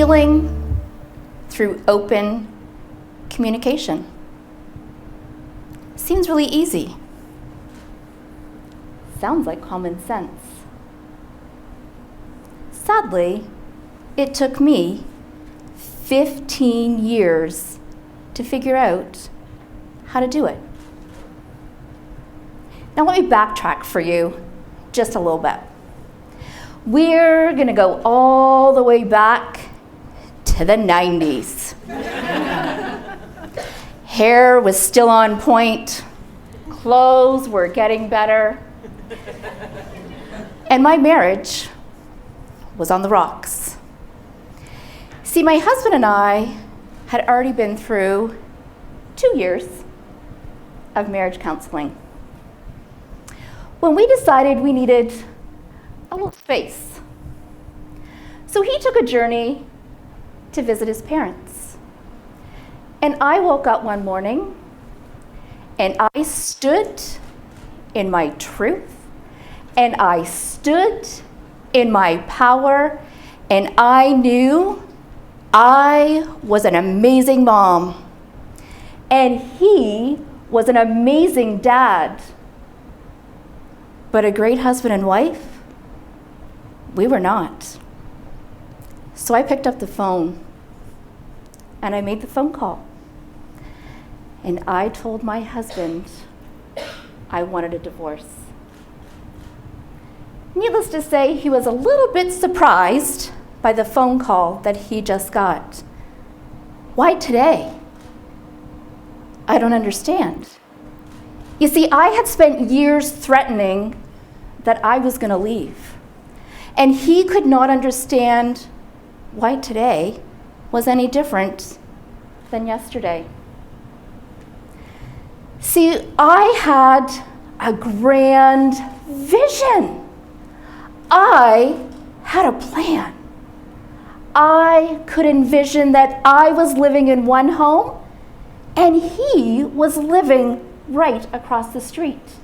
healing through open communication. Seems really easy. Sounds like common sense. Sadly, it took me 15 years to figure out how to do it. Now let me backtrack for you just a little bit. We're gonna go all the way back to the 90s. Hair was still on point, clothes were getting better, and my marriage was on the rocks. See, my husband and I had already been through 2 years of marriage counseling. When we decided we needed a little space, so he took a journey to visit his parents. And I woke up one morning and I stood in my truth and I stood in my power, and I knew I was an amazing mom and he was an amazing dad. But a great husband and wife, we were not. So I picked up the phone and I made the phone call. And I told my husband I wanted a divorce. Needless to say, he was a little bit surprised by the phone call that he just got. Why today? I don't understand. You see, I had spent years threatening that I was going to leave. And he could not understand why today was any different than yesterday. See, I had a grand vision. I had a plan. I could envision that I was living in one home and he was living right across the street.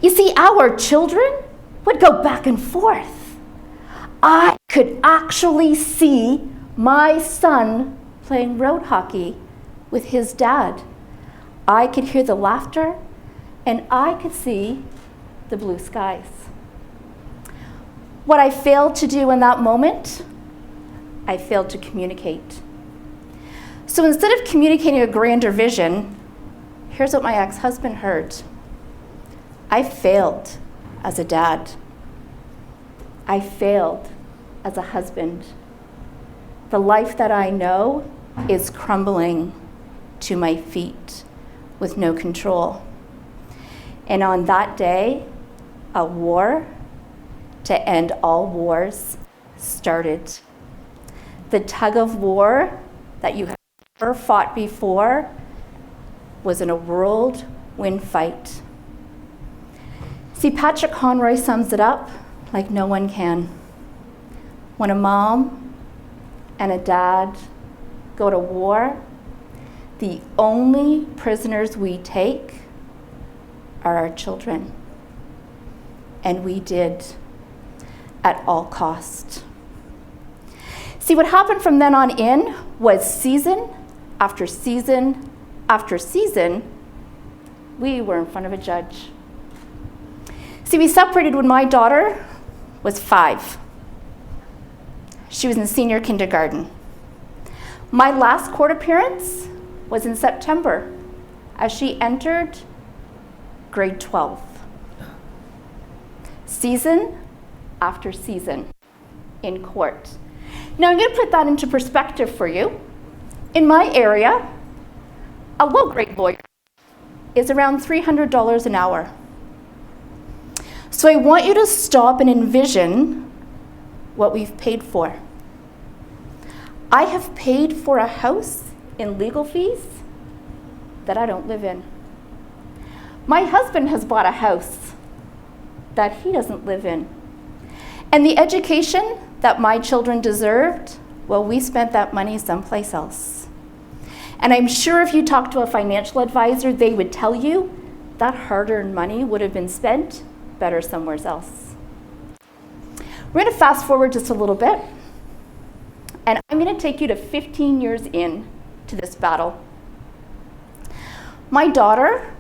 You see, our children would go back and forth. I could actually see my son playing road hockey with his dad. I could hear the laughter and I could see the blue skies. What I failed to do in that moment, I failed to communicate. So instead of communicating a grander vision, here's what my ex-husband heard. I failed as a dad. I failed as a husband. The life that I know is crumbling to my feet with no control. And on that day, a war to end all wars started. The tug of war that you have never fought before was in a whirlwind fight. See, Patrick Conroy sums it up like no one can. When a mom and a dad go to war, the only prisoners we take are our children. And we did at all cost. See, what happened from then on in was season after season after season, we were in front of a judge. See, we separated when my daughter was 5. She was in senior kindergarten. My last court appearance was in September as she entered grade 12. Season after season in court. Now I'm going to put that into perspective for you. In my area, a low-grade lawyer is around $300 an hour. So I want you to stop and envision what we've paid for. I have paid for a house in legal fees that I don't live in. My husband has bought a house that he doesn't live in. And the education that my children deserved, well, we spent that money someplace else. And I'm sure if you talk to a financial advisor, they would tell you that hard-earned money would have been spent better somewhere else. We're going to fast forward just a little bit. And I'm going to take you to 15 years in to this battle. My daughter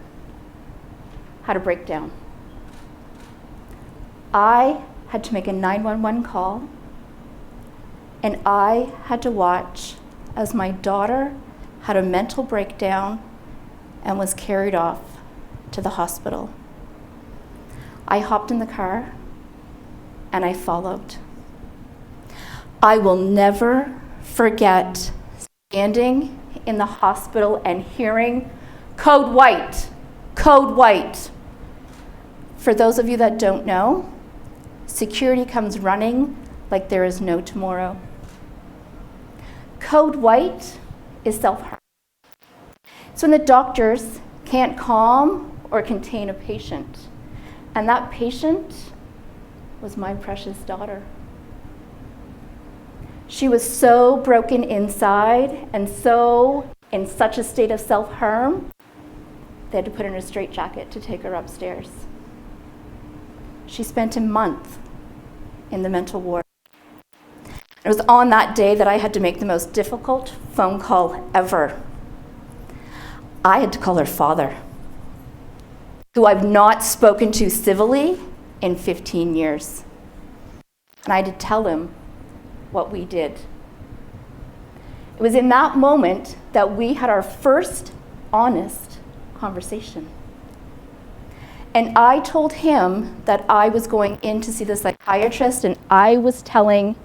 had a breakdown. I had to make a 911 call, and I had to watch as my daughter had a mental breakdown and was carried off to the hospital. I hopped in the car and I followed. I will never forget standing in the hospital and hearing code white, code white. For those of you that don't know, security comes running like there is no tomorrow. Code white is self-harm. So when the doctors can't calm or contain a patient, and that patient was my precious daughter. She was so broken inside and so in such a state of self-harm, they had to put her in a straitjacket to take her upstairs. She spent a month in the mental ward. It was on that day that I had to make the most difficult phone call ever. I had to call her father, who I've not spoken to civilly in 15 years. And I had to tell him what we did. It was in that moment that we had our first honest conversation. And I told him that I was going in to see the psychiatrist, and I was telling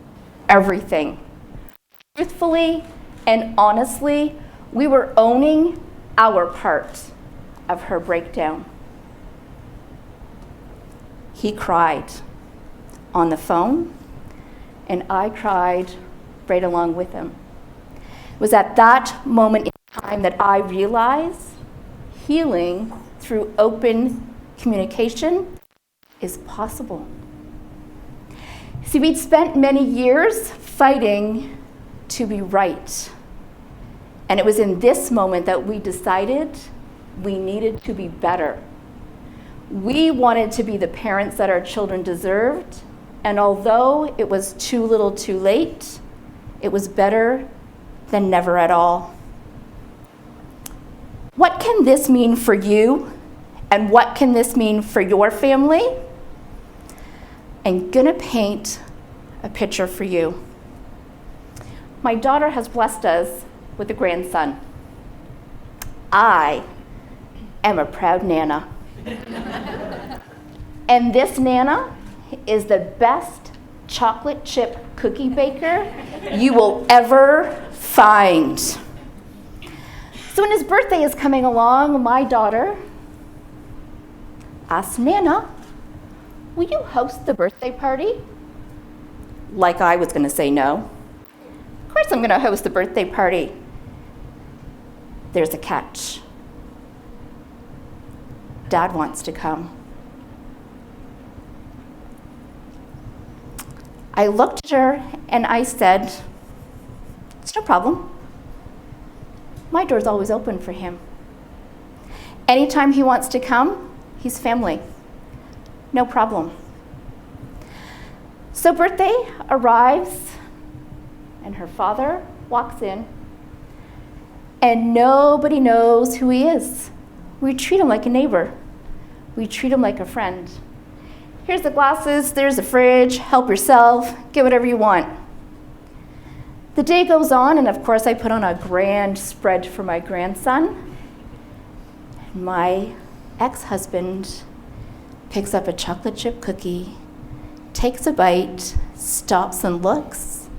everything. Truthfully and honestly, we were owning our part of her breakdown. He cried on the phone, and I cried right along with him. It was at that moment in time that I realized healing through open communication is possible. See, we'd spent many years fighting to be right. And it was in this moment that we decided we needed to be better. We wanted to be the parents that our children deserved, and although it was too little too late, it was better than never at all. What can this mean for you, and what can this mean for your family? I'm gonna paint a picture for you. My daughter has blessed us with a grandson. I am a proud Nana. And this Nana is the best chocolate chip cookie baker you will ever find. So when his birthday is coming along, my daughter asked Nana, will you host the birthday party? Like I was gonna say no. Of course I'm gonna host the birthday party. There's a catch. Dad wants to come. I looked at her and I said, it's no problem. My door's always open for him. Anytime he wants to come, he's family. No problem. So birthday arrives and her father walks in and nobody knows who he is. We treat him like a neighbor. We treat him like a friend. Here's the glasses, there's the fridge, help yourself, get whatever you want. The day goes on, and of course I put on a grand spread for my grandson. My ex-husband picks up a chocolate chip cookie, takes a bite, stops and looks.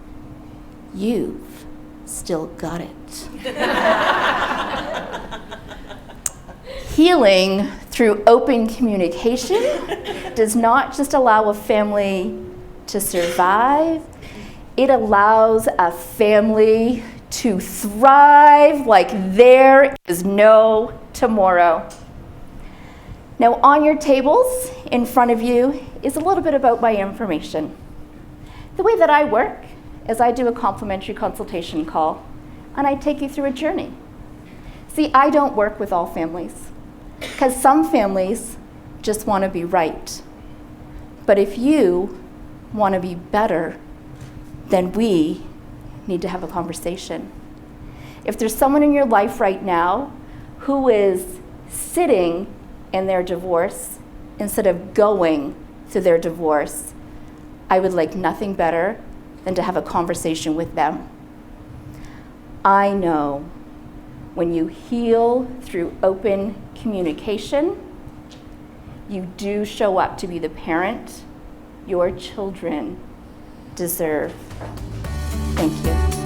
You've still got it. Healing through open communication does not just allow a family to survive, it allows a family to thrive like there is no tomorrow. Now, on your tables in front of you is a little bit about my information. The way that I work is I do a complimentary consultation call, and I take you through a journey. See, I don't work with all families, because some families just want to be right. But if you want to be better, then we need to have a conversation. If there's someone in your life right now who is sitting in their divorce instead of going through their divorce, I would like nothing better than to have a conversation with them. I know when you heal through open communication, you do show up to be the parent your children deserve. Thank you.